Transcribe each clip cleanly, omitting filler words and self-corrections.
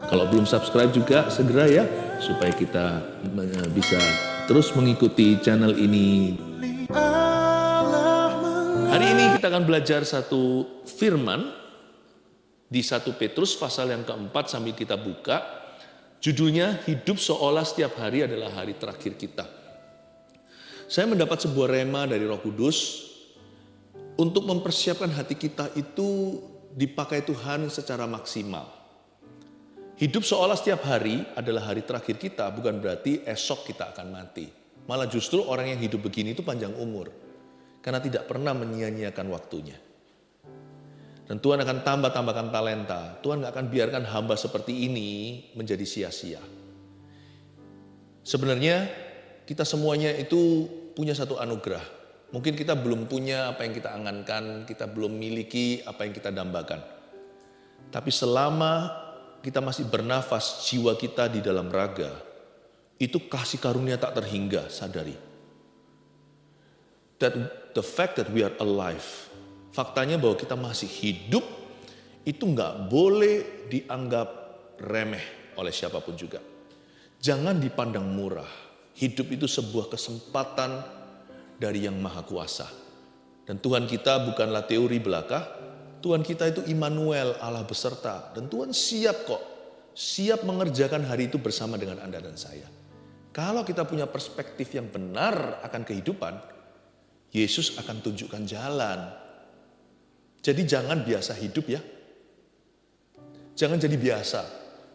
Kalau belum subscribe juga segera ya, supaya kita bisa terus mengikuti channel ini. Hari ini kita akan belajar satu firman di 1 Petrus pasal yang keempat sambil kita buka. Judulnya, hidup seolah setiap hari adalah hari terakhir kita. Saya mendapat sebuah rema dari Roh Kudus untuk mempersiapkan hati kita itu dipakai Tuhan secara maksimal. Hidup seolah setiap hari adalah hari terakhir kita, bukan berarti esok kita akan mati. Malah justru orang yang hidup begini itu panjang umur, karena tidak pernah menyia-nyiakan waktunya. Dan Tuhan akan tambahkan talenta. Tuhan gak akan biarkan hamba seperti ini menjadi sia-sia. Sebenarnya kita semuanya itu punya satu anugerah. Mungkin kita belum punya apa yang kita angankan, kita belum miliki apa yang kita dambakan. Tapi selama kita masih bernafas, jiwa kita di dalam raga, itu kasih karunia tak terhingga, sadari. That the fact that we are alive, faktanya bahwa kita masih hidup, itu nggak boleh dianggap remeh oleh siapapun juga. Jangan dipandang murah. Hidup itu sebuah kesempatan dari Yang Maha Kuasa. Dan Tuhan kita bukanlah teori belaka, Tuhan kita itu Immanuel, Allah beserta. Dan Tuhan siap kok, siap mengerjakan hari itu bersama dengan Anda dan saya. Kalau kita punya perspektif yang benar akan kehidupan, Yesus akan tunjukkan jalan. Jadi jangan biasa hidup ya. Jangan jadi biasa.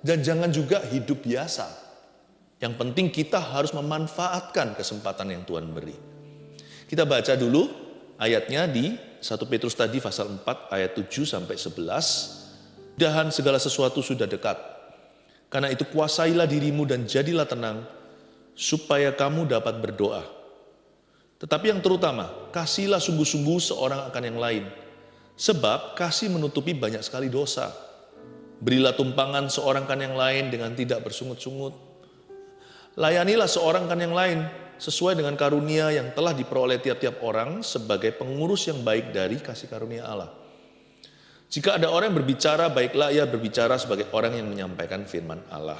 Dan jangan juga hidup biasa. Yang penting kita harus memanfaatkan kesempatan yang Tuhan beri. Kita baca dulu ayatnya di 1 Petrus tadi pasal 4 ayat 7 sampai 11. Mudahan segala sesuatu sudah dekat. Karena itu kuasailah dirimu dan jadilah tenang supaya kamu dapat berdoa. Tetapi yang terutama, kasihlah sungguh-sungguh seorang akan yang lain. Sebab kasih menutupi banyak sekali dosa. Berilah tumpangan seorang kan yang lain dengan tidak bersungut-sungut. Layanilah seorang kan yang lain sesuai dengan karunia yang telah diperoleh tiap-tiap orang sebagai pengurus yang baik dari kasih karunia Allah. Jika ada orang yang berbicara, baiklah ia berbicara sebagai orang yang menyampaikan firman Allah.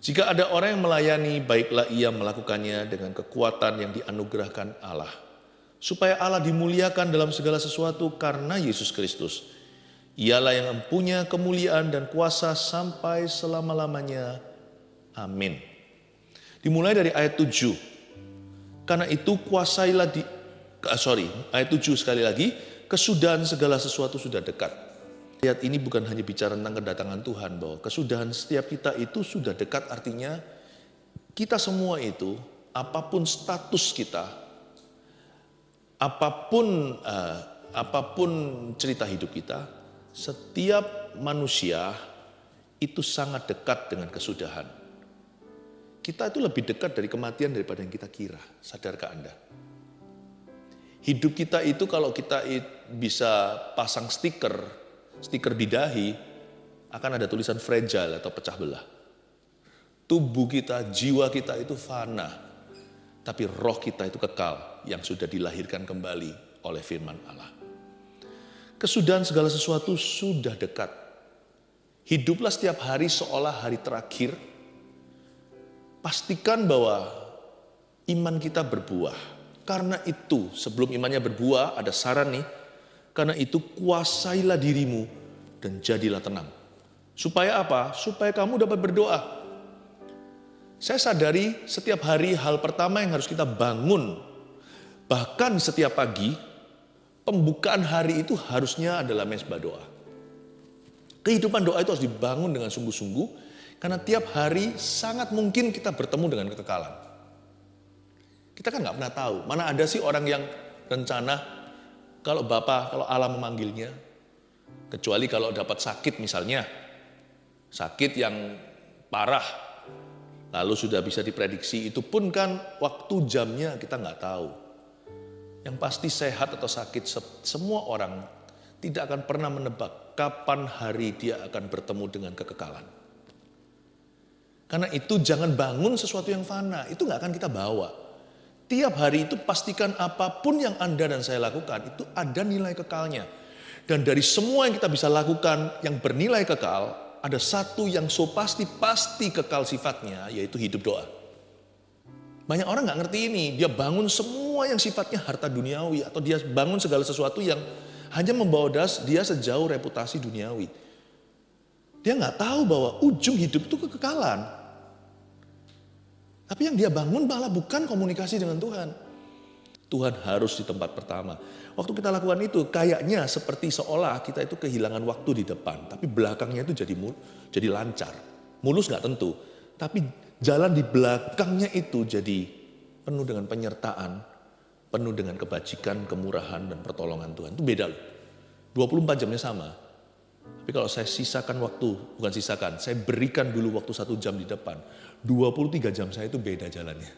Jika ada orang yang melayani, baiklah ia melakukannya dengan kekuatan yang dianugerahkan Allah. Supaya Allah dimuliakan dalam segala sesuatu karena Yesus Kristus. Ialah yang mempunyai kemuliaan dan kuasa sampai selama-lamanya. Amin. Dimulai dari ayat 7. Karena itu kuasailah ayat 7 sekali lagi. Kesudahan segala sesuatu sudah dekat. Ayat ini bukan hanya bicara tentang kedatangan Tuhan, bahwa kesudahan setiap kita itu sudah dekat, artinya kita semua itu, apapun status kita, apapun cerita hidup kita, setiap manusia itu sangat dekat dengan kesudahan. Kita itu lebih dekat dari kematian daripada yang kita kira. Sadarkah Anda? Hidup kita itu kalau kita bisa pasang stiker di dahi, akan ada tulisan fragile atau pecah belah. Tubuh kita, jiwa kita itu fana. Tapi roh kita itu kekal, yang sudah dilahirkan kembali oleh firman Allah. Kesudahan segala sesuatu sudah dekat. Hiduplah setiap hari seolah hari terakhir. Pastikan bahwa iman kita berbuah. Karena itu, sebelum imannya berbuah, ada saran nih. Karena itu kuasailah dirimu dan jadilah tenang. Supaya apa? Supaya kamu dapat berdoa. Saya sadari setiap hari hal pertama yang harus kita bangun, bahkan setiap pagi, pembukaan hari itu harusnya adalah mezbah doa. Kehidupan doa itu harus dibangun dengan sungguh-sungguh, karena tiap hari sangat mungkin kita bertemu dengan kekekalan. Kita kan nggak pernah tahu, mana ada sih orang yang rencana kalau Allah memanggilnya, kecuali kalau dapat sakit misalnya, sakit yang parah, lalu sudah bisa diprediksi, itu pun kan waktu jamnya kita nggak tahu. Yang pasti sehat atau sakit, semua orang tidak akan pernah menebak kapan hari dia akan bertemu dengan kekekalan. Karena itu jangan bangun sesuatu yang fana, itu nggak akan kita bawa. Tiap hari itu pastikan apapun yang Anda dan saya lakukan, itu ada nilai kekalnya. Dan dari semua yang kita bisa lakukan yang bernilai kekal, ada satu yang so pasti kekal sifatnya, yaitu hidup doa. Banyak orang nggak ngerti ini, dia bangun semua yang sifatnya harta duniawi, atau dia bangun segala sesuatu yang hanya membawa dia sejauh reputasi duniawi. Dia nggak tahu bahwa ujung hidup itu kekekalan. Tapi yang dia bangun malah bukan komunikasi dengan Tuhan. Tuhan harus di tempat pertama. Waktu kita lakukan itu, kayaknya seperti seolah kita itu kehilangan waktu di depan. Tapi belakangnya itu jadi lancar. Mulus nggak tentu. Tapi jalan di belakangnya itu jadi penuh dengan penyertaan. Penuh dengan kebajikan, kemurahan, dan pertolongan Tuhan. Itu beda loh. 24 jamnya sama. Tapi kalau saya sisakan waktu, bukan sisakan, saya berikan dulu waktu 1 jam di depan. 23 jam saya itu beda jalannya.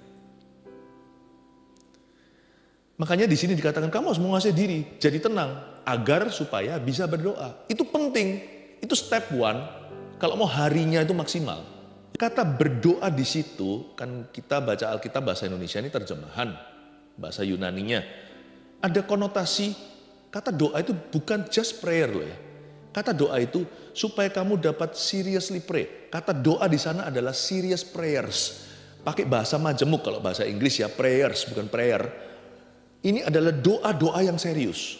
Makanya di sini dikatakan kamu harus menguasai diri, jadi tenang agar supaya bisa berdoa. Itu penting, itu step one. Kalau mau harinya itu maksimal. Kata berdoa di situ kan kita baca Alkitab bahasa Indonesia ini terjemahan bahasa Yunaninya. Ada konotasi kata doa itu bukan just prayer loh ya. Kata doa itu supaya kamu dapat seriously pray. Kata doa di sana adalah serious prayers. Pakai bahasa majemuk kalau bahasa Inggris ya prayers bukan prayer. Ini adalah doa-doa yang serius.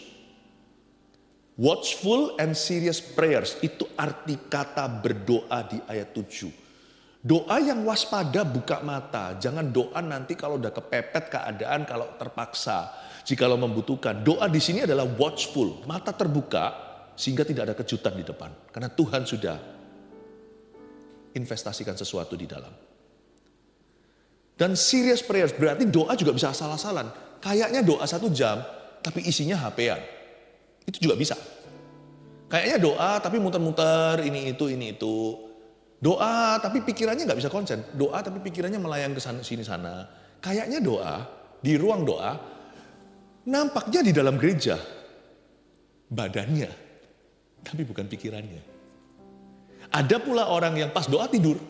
Watchful and serious prayers. Itu arti kata berdoa di ayat 7. Doa yang waspada buka mata. Jangan doa nanti kalau udah kepepet keadaan, kalau terpaksa. Jikalau membutuhkan. Doa di sini adalah watchful. Mata terbuka sehingga tidak ada kejutan di depan. Karena Tuhan sudah investasikan sesuatu di dalam. Dan serious prayers berarti doa juga bisa asal-asalan. Kayaknya doa 1 jam, tapi isinya HP-an. Itu juga bisa. Kayaknya doa, tapi muter-muter, ini itu. Doa, tapi pikirannya nggak bisa konsen. Doa, tapi pikirannya melayang ke sana, sini sana. Kayaknya doa, di ruang doa, nampaknya di dalam gereja. Badannya, tapi bukan pikirannya. Ada pula orang yang pas doa tidur.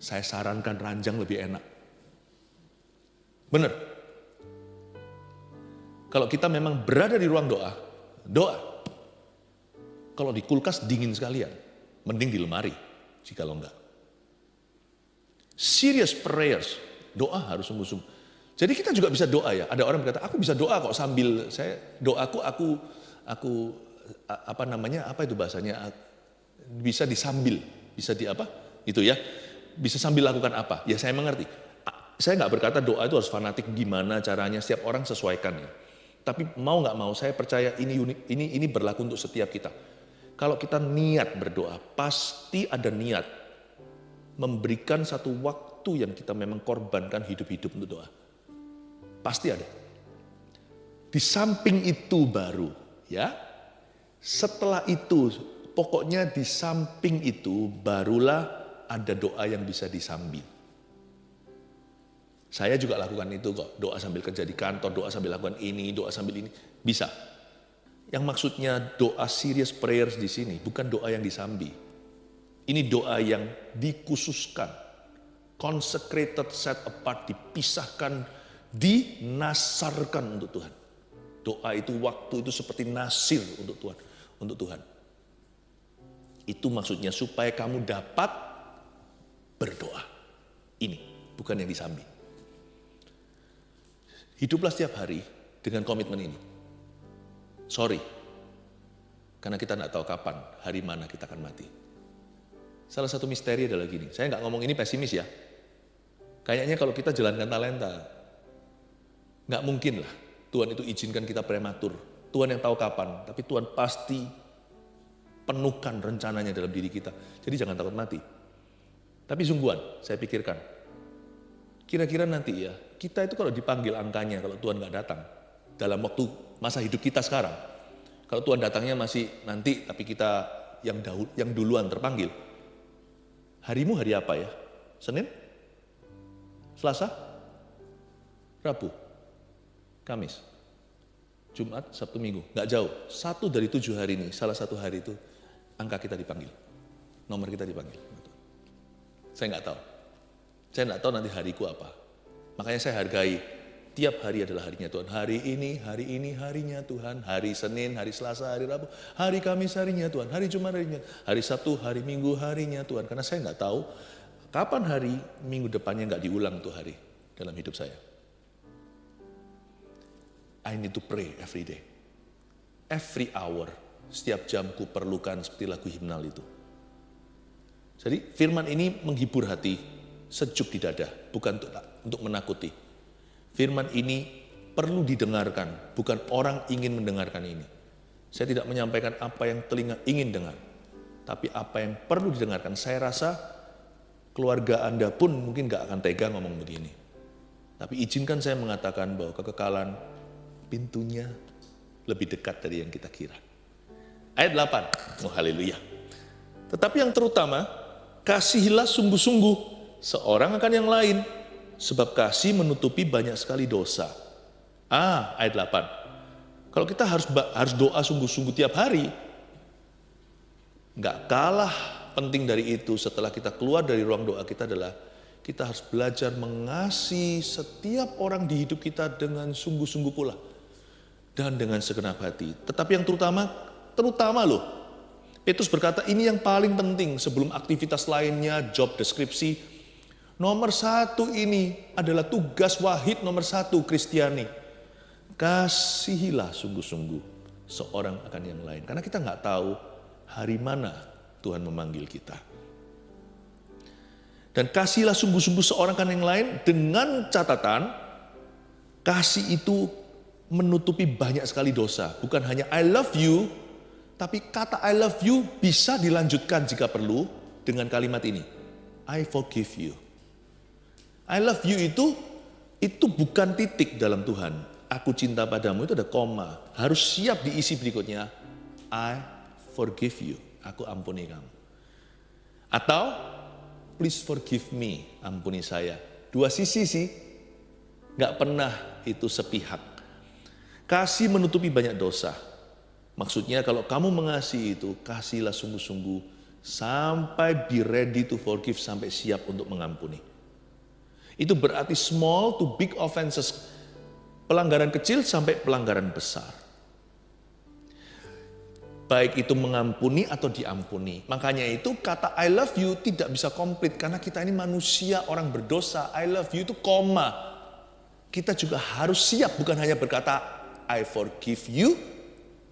Saya sarankan ranjang lebih enak. Benar. Kalau kita memang berada di ruang doa. Kalau di kulkas dingin sekalian, mending di lemari, jikalau enggak. Serious prayers, doa harus sungguh-sungguh. Jadi kita juga bisa doa ya. Ada orang berkata, aku bisa doa kok sambil saya doaku apa itu bahasanya? Bisa disambil, bisa di apa? Itu ya. Bisa sambil lakukan apa? Ya saya mengerti. Saya nggak berkata doa itu harus fanatik gimana caranya, setiap orang sesuaikan ya. Tapi mau nggak mau, saya percaya ini berlaku untuk setiap kita. Kalau kita niat berdoa, pasti ada niat memberikan satu waktu yang kita memang korbankan hidup-hidup untuk doa. Pasti ada. Di samping itu baru, ya. Setelah itu, pokoknya di samping itu barulah ada doa yang bisa disambil. Saya juga lakukan itu kok, doa sambil kerja di kantor, doa sambil lakukan ini, doa sambil ini, bisa. Yang maksudnya doa serious prayers di sini, bukan doa yang disambi. Ini doa yang dikhususkan, consecrated, set apart, dipisahkan, dinasarkan untuk Tuhan. Doa itu waktu itu seperti nasir untuk Tuhan. Itu maksudnya supaya kamu dapat berdoa. Ini, bukan yang disambi. Hiduplah setiap hari dengan komitmen ini. Sorry, karena kita tidak tahu kapan, hari mana kita akan mati. Salah satu misteri adalah gini, saya nggak ngomong ini pesimis ya. Kayaknya kalau kita jalankan talenta, nggak mungkin lah Tuhan itu izinkan kita prematur. Tuhan yang tahu kapan, tapi Tuhan pasti penuhkan rencananya dalam diri kita. Jadi jangan takut mati. Tapi sungguhan, saya pikirkan, kira-kira nanti ya, kita itu kalau dipanggil angkanya, kalau Tuhan nggak datang, dalam waktu masa hidup kita sekarang, kalau Tuhan datangnya masih nanti, tapi kita yang duluan terpanggil, harimu hari apa ya? Senin? Selasa? Rabu? Kamis? Jumat? Sabtu, Minggu? Nggak jauh. 1 dari 7 hari ini, salah satu hari itu, angka kita dipanggil. Nomor kita dipanggil. Saya nggak tahu. Saya nggak tahu nanti hariku apa. Makanya saya hargai Tiap hari adalah harinya Tuhan. Hari ini harinya Tuhan. Hari Senin, hari Selasa, hari Rabu, hari Kamis harinya Tuhan. Hari Jumat harinya, hari Sabtu, hari Minggu harinya Tuhan. Karena saya nggak tahu kapan hari minggu depannya nggak diulang tuh hari dalam hidup saya. I need to pray every day. Every hour. Setiap jam ku perlukan seperti lagu himnal itu. Jadi firman ini menghibur hati, sejuk di dada, bukan untuk menakuti. Firman ini perlu didengarkan, bukan orang ingin mendengarkan ini. Saya tidak menyampaikan apa yang telinga ingin dengar, tapi apa yang perlu didengarkan. Saya rasa keluarga Anda pun mungkin gak akan tega ngomong begini. Tapi izinkan saya mengatakan bahwa kekekalan pintunya lebih dekat dari yang kita kira. Ayat 8, oh haleluya. Tetapi yang terutama, kasihilah sungguh-sungguh seorang akan yang lain, sebab kasih menutupi banyak sekali dosa. Ayat 8. Kalau kita harus doa sungguh-sungguh tiap hari, nggak kalah penting dari itu setelah kita keluar dari ruang doa kita adalah kita harus belajar mengasihi setiap orang di hidup kita dengan sungguh-sungguh pula dan dengan segenap hati. Tetapi yang terutama loh, Petrus berkata ini yang paling penting sebelum aktivitas lainnya, job deskripsi. Nomor 1 ini adalah tugas wahid nomor 1 Kristiani. Kasihilah sungguh-sungguh seorang akan yang lain. Karena kita nggak tahu hari mana Tuhan memanggil kita. Dan kasihilah sungguh-sungguh seorang akan yang lain dengan catatan kasih itu menutupi banyak sekali dosa. Bukan hanya I love you, tapi kata I love you bisa dilanjutkan jika perlu dengan kalimat ini. I forgive you. I love you itu bukan titik dalam Tuhan. Aku cinta padamu itu ada koma. Harus siap diisi berikutnya. I forgive you. Aku ampuni kamu. Atau please forgive me. Ampuni saya. Dua sisi sih. Gak pernah itu sepihak. Kasih menutupi banyak dosa. Maksudnya kalau kamu mengasihi itu, kasihlah sungguh-sungguh sampai be ready to forgive, sampai siap untuk mengampuni. Itu berarti small to big offenses, pelanggaran kecil sampai pelanggaran besar. Baik itu mengampuni atau diampuni. Makanya itu kata I love you tidak bisa komplit karena kita ini manusia, orang berdosa. I love you itu koma. Kita juga harus siap bukan hanya berkata I forgive you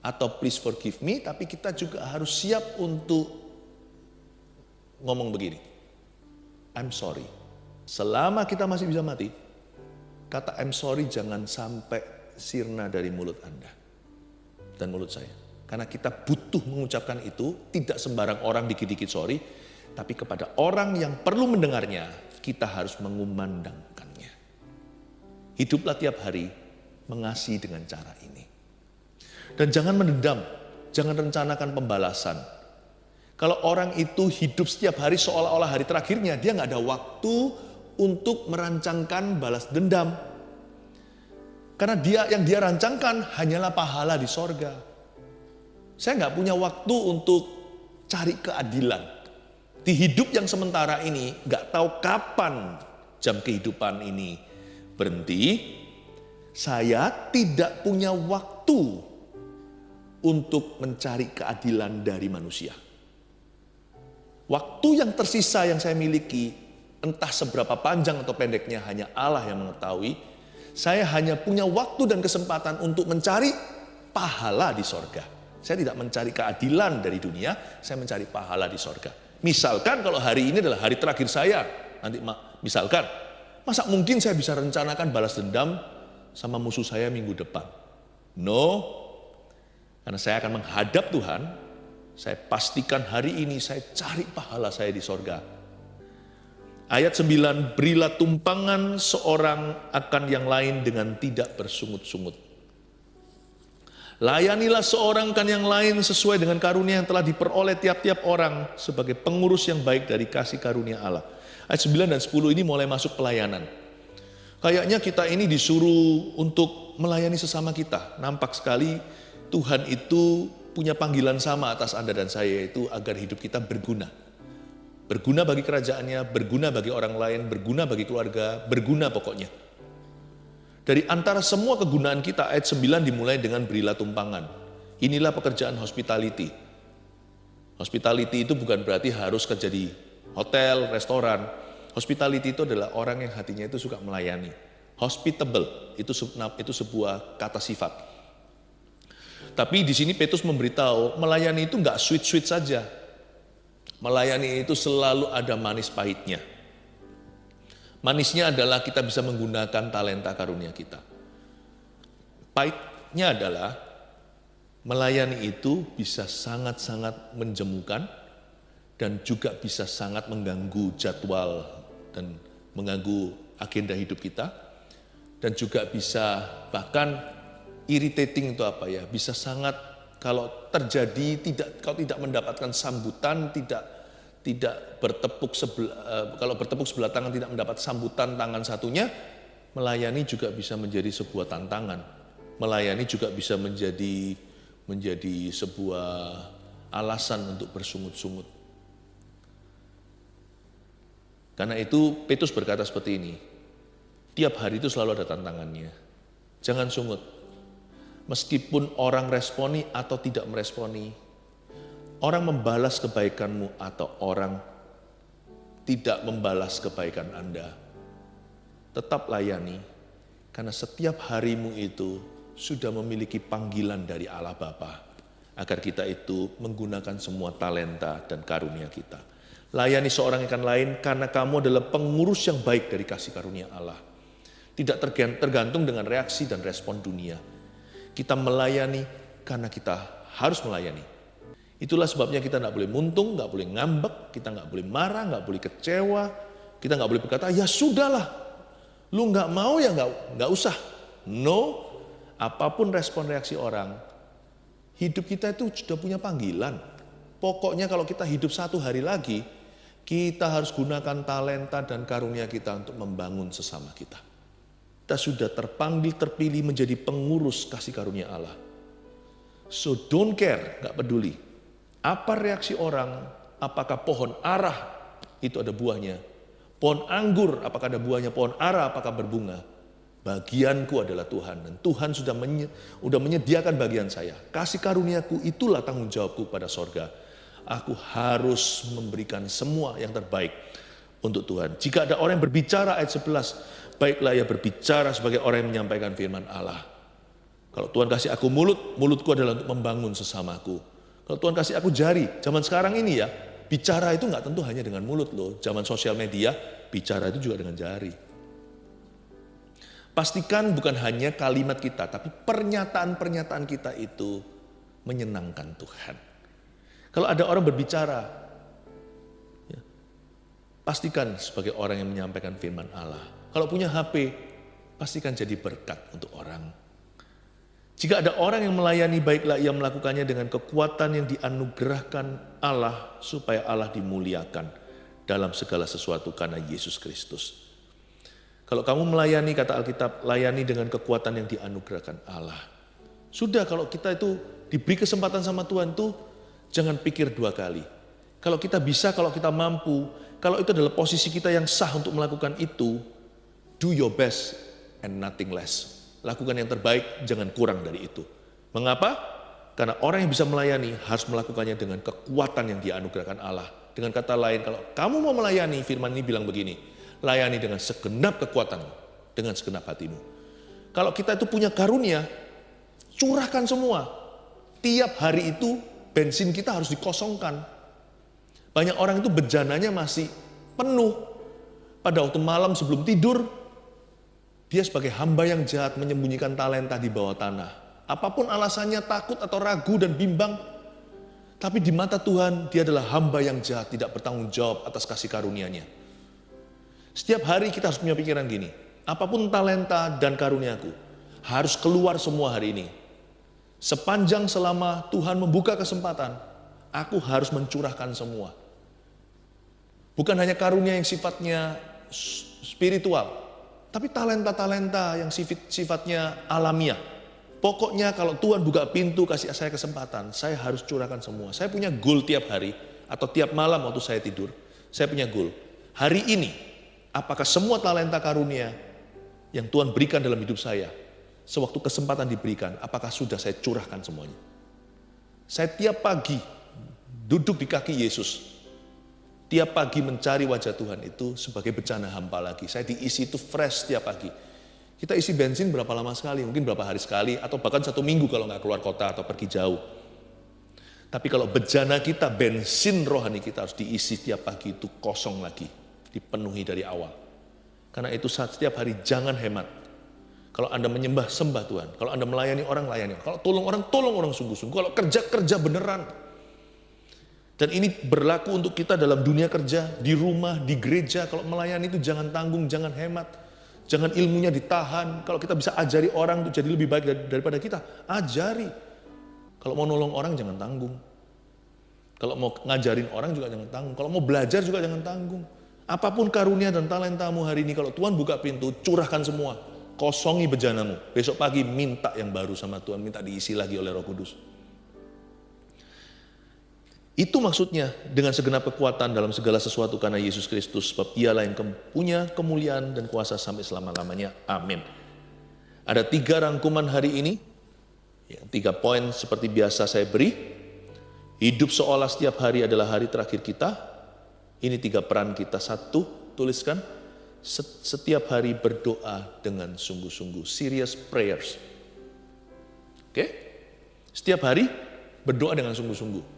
atau please forgive me, tapi kita juga harus siap untuk ngomong begini. I'm sorry. Selama kita masih bisa mati, kata I'm sorry jangan sampai sirna dari mulut Anda dan mulut saya. Karena kita butuh mengucapkan itu, tidak sembarang orang dikit-dikit sorry, tapi kepada orang yang perlu mendengarnya, kita harus mengumandangkannya. Hiduplah tiap hari mengasihi dengan cara ini. Dan jangan mendendam, jangan rencanakan pembalasan. Kalau orang itu hidup setiap hari seolah-olah hari terakhirnya, dia nggak ada waktu untuk merancangkan balas dendam. Karena yang dia rancangkan hanyalah pahala di sorga. Saya nggak punya waktu untuk cari keadilan. Di hidup yang sementara ini, nggak tahu kapan jam kehidupan ini berhenti. Saya tidak punya waktu untuk mencari keadilan dari manusia. Waktu yang tersisa yang saya miliki, entah seberapa panjang atau pendeknya hanya Allah yang mengetahui. Saya hanya punya waktu dan kesempatan untuk mencari pahala di sorga. Saya tidak mencari keadilan dari dunia, saya mencari pahala di sorga. Misalkan kalau hari ini adalah hari terakhir saya, nanti misalkan, masa mungkin saya bisa rencanakan balas dendam sama musuh saya minggu depan? No, karena saya akan menghadap Tuhan, saya pastikan hari ini saya cari pahala saya di sorga. Ayat 9, berilah tumpangan seorang akan yang lain dengan tidak bersungut-sungut. Layanilah seorang akan yang lain sesuai dengan karunia yang telah diperoleh tiap-tiap orang sebagai pengurus yang baik dari kasih karunia Allah. Ayat 9 dan 10 ini mulai masuk pelayanan. Kayaknya kita ini disuruh untuk melayani sesama kita. Nampak sekali Tuhan itu punya panggilan sama atas Anda dan saya, yaitu agar hidup kita berguna. Berguna bagi kerajaannya, berguna bagi orang lain, berguna bagi keluarga, berguna pokoknya. Dari antara semua kegunaan kita, ayat 9 dimulai dengan berilah tumpangan. Inilah pekerjaan hospitality. Hospitality itu bukan berarti harus kerja di hotel, restoran. Hospitality itu adalah orang yang hatinya itu suka melayani. Hospitable, itu sebuah kata sifat. Tapi di sini Petrus memberitahu, melayani itu enggak sweet-sweet saja. Melayani itu selalu ada manis pahitnya. Manisnya adalah kita bisa menggunakan talenta karunia kita. Pahitnya adalah melayani itu bisa sangat-sangat menjemukan dan juga bisa sangat mengganggu jadwal dan mengganggu agenda hidup kita. Dan juga bisa bahkan irritating itu apa ya, bisa sangat kalau terjadi kalau tidak mendapatkan sambutan, tidak kalau bertepuk sebelah tangan tidak mendapat sambutan tangan satunya, melayani juga bisa menjadi sebuah tantangan. Melayani juga bisa menjadi sebuah alasan untuk bersungut-sungut. Karena itu Petrus berkata seperti ini, tiap hari itu selalu ada tantangannya. Jangan sungut. Meskipun orang responi atau tidak meresponi, orang membalas kebaikanmu atau orang tidak membalas kebaikan Anda, tetap layani, karena setiap harimu itu sudah memiliki panggilan dari Allah Bapa, agar kita itu menggunakan semua talenta dan karunia kita. Layani seorang ikan lain karena kamu adalah pengurus yang baik dari kasih karunia Allah. Tidak tergantung dengan reaksi dan respon dunia. Kita melayani karena kita harus melayani. Itulah sebabnya kita nggak boleh muntung, nggak boleh ngambek, kita nggak boleh marah, nggak boleh kecewa, kita nggak boleh berkata, ya sudahlah, lu nggak mau ya nggak usah. No, apapun respon reaksi orang, hidup kita itu sudah punya panggilan. Pokoknya kalau kita hidup satu hari lagi, kita harus gunakan talenta dan karunia kita untuk membangun sesama kita. Kita sudah terpanggil, terpilih menjadi pengurus kasih karunia Allah. So don't care, nggak peduli. Apa reaksi orang, apakah pohon arah itu ada buahnya. Pohon anggur, apakah ada buahnya. Pohon arah, apakah berbunga. Bagianku adalah Tuhan. Dan Tuhan sudah menyediakan bagian saya. Kasih karuniaku itulah tanggung jawabku pada sorga. Aku harus memberikan semua yang terbaik untuk Tuhan. Jika ada orang yang berbicara, ayat 11, baiklah ia berbicara sebagai orang yang menyampaikan firman Allah. Kalau Tuhan kasih aku mulut, mulutku adalah untuk membangun sesamaku. Kalau Tuhan kasih aku jari, zaman sekarang ini ya, bicara itu nggak tentu hanya dengan mulut loh. Zaman sosial media, bicara itu juga dengan jari. Pastikan bukan hanya kalimat kita, tapi pernyataan-pernyataan kita itu menyenangkan Tuhan. Kalau ada orang berbicara, ya, pastikan sebagai orang yang menyampaikan firman Allah. Kalau punya HP, pastikan jadi berkat untuk orang. Jika ada orang yang melayani, baiklah ia melakukannya dengan kekuatan yang dianugerahkan Allah, supaya Allah dimuliakan dalam segala sesuatu karena Yesus Kristus. Kalau kamu melayani, kata Alkitab, layani dengan kekuatan yang dianugerahkan Allah. Sudah, kalau kita itu diberi kesempatan sama Tuhan tuh, jangan pikir dua kali. Kalau kita bisa, kalau kita mampu, kalau itu adalah posisi kita yang sah untuk melakukan itu, do your best and nothing less. Lakukan yang terbaik, jangan kurang dari itu. Mengapa? Karena orang yang bisa melayani harus melakukannya dengan kekuatan yang dianugerahkan Allah. Dengan kata lain, kalau kamu mau melayani, firman ini bilang begini, layani dengan segenap kekuatanmu, dengan segenap hatimu. Kalau kita itu punya karunia, curahkan semua. Tiap hari itu bensin kita harus dikosongkan. Banyak orang itu bejananya masih penuh. Pada waktu malam sebelum tidur, dia sebagai hamba yang jahat menyembunyikan talenta di bawah tanah. Apapun alasannya, takut atau ragu dan bimbang. Tapi di mata Tuhan, dia adalah hamba yang jahat, tidak bertanggung jawab atas kasih karunia-Nya. Setiap hari kita harus punya pikiran gini, apapun talenta dan karuniaku, harus keluar semua hari ini. Sepanjang selama Tuhan membuka kesempatan, aku harus mencurahkan semua. Bukan hanya karunia yang sifatnya spiritual, tapi talenta-talenta yang sifatnya alamiah. Pokoknya kalau Tuhan buka pintu, kasih saya kesempatan, saya harus curahkan semua. Saya punya goal tiap hari, atau tiap malam waktu saya tidur, saya punya goal. Hari ini, apakah semua talenta karunia yang Tuhan berikan dalam hidup saya, sewaktu kesempatan diberikan, apakah sudah saya curahkan semuanya? Saya tiap pagi duduk di kaki Yesus. Tiap pagi mencari wajah Tuhan itu sebagai bencana hampa lagi. Saya diisi itu fresh tiap pagi. Kita isi bensin berapa lama sekali, mungkin berapa hari sekali, atau bahkan 1 minggu kalau nggak keluar kota atau pergi jauh. Tapi kalau bejana kita, bensin rohani kita harus diisi tiap pagi itu kosong lagi. Dipenuhi dari awal. Karena itu setiap hari jangan hemat. Kalau Anda menyembah, sembah Tuhan. Kalau Anda melayani orang, layani. Kalau tolong orang sungguh-sungguh. Kalau kerja beneran. Dan ini berlaku untuk kita dalam dunia kerja, di rumah, di gereja. Kalau melayani itu jangan tanggung, jangan hemat. Jangan ilmunya ditahan. Kalau kita bisa ajari orang untuk jadi lebih baik daripada kita, ajari. Kalau mau nolong orang jangan tanggung. Kalau mau ngajarin orang juga jangan tanggung. Kalau mau belajar juga jangan tanggung. Apapun karunia dan talentamu hari ini, kalau Tuhan buka pintu, curahkan semua. Kosongi bejanamu. Besok pagi minta yang baru sama Tuhan, minta diisi lagi oleh Roh Kudus. Itu maksudnya dengan segenap kekuatan dalam segala sesuatu karena Yesus Kristus, sebab Dialah yang punya kemuliaan dan kuasa sampai selama-lamanya. Amin. Ada 3 rangkuman hari ini, 3 poin seperti biasa saya beri. Hidup seolah setiap hari adalah hari terakhir kita. Ini 3 peran kita. 1, tuliskan, setiap hari berdoa dengan sungguh-sungguh. Serious prayers. Oke? Setiap hari berdoa dengan sungguh-sungguh.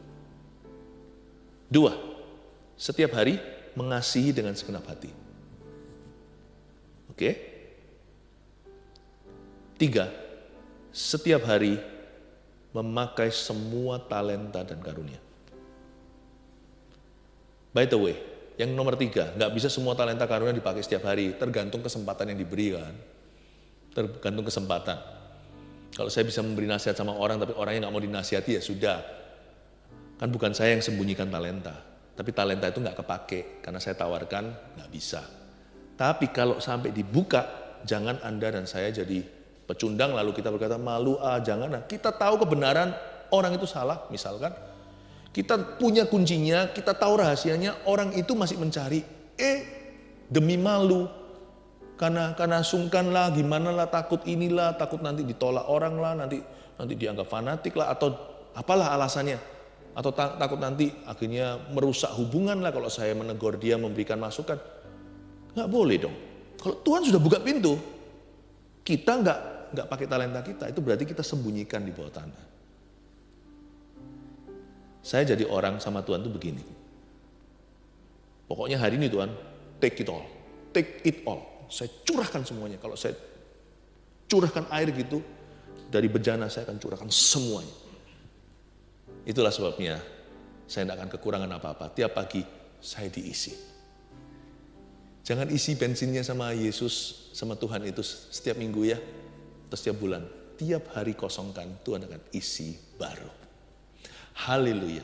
2, setiap hari mengasihi dengan segenap hati. Oke? 3, setiap hari memakai semua talenta dan karunia. By the way, yang nomor 3, nggak bisa semua talenta karunia dipakai setiap hari, tergantung kesempatan yang diberi kan. Tergantung kesempatan. Kalau saya bisa memberi nasihat sama orang, tapi orangnya nggak mau dinasihati, ya sudah. Kan bukan saya yang sembunyikan talenta, tapi talenta itu nggak kepake karena saya tawarkan nggak bisa. Tapi kalau sampai dibuka, jangan Anda dan saya jadi pecundang lalu kita berkata malu jangan. Kita tahu kebenaran orang itu salah, misalkan kita punya kuncinya, kita tahu rahasianya, orang itu masih mencari. Demi malu, karena sungkan lah, gimana lah, takut inilah, takut nanti ditolak orang lah, nanti dianggap fanatik lah, atau apalah alasannya. Atau takut nanti akhirnya merusak hubungan lah kalau saya menegur dia, memberikan masukan. Nggak boleh dong. Kalau Tuhan sudah buka pintu, kita nggak pakai talenta kita, itu berarti kita sembunyikan di bawah tanah. Saya jadi orang sama Tuhan itu begini. Pokoknya hari ini Tuhan, take it all. Take it all. Saya curahkan semuanya. Kalau saya curahkan air gitu, dari bejana saya akan curahkan semuanya. Itulah sebabnya saya tidak akan kekurangan apa-apa. Tiap pagi saya diisi. Jangan isi bensinnya sama Yesus, sama Tuhan itu setiap minggu ya, atau setiap bulan. Tiap hari kosongkan, Tuhan akan isi baru. Haleluya.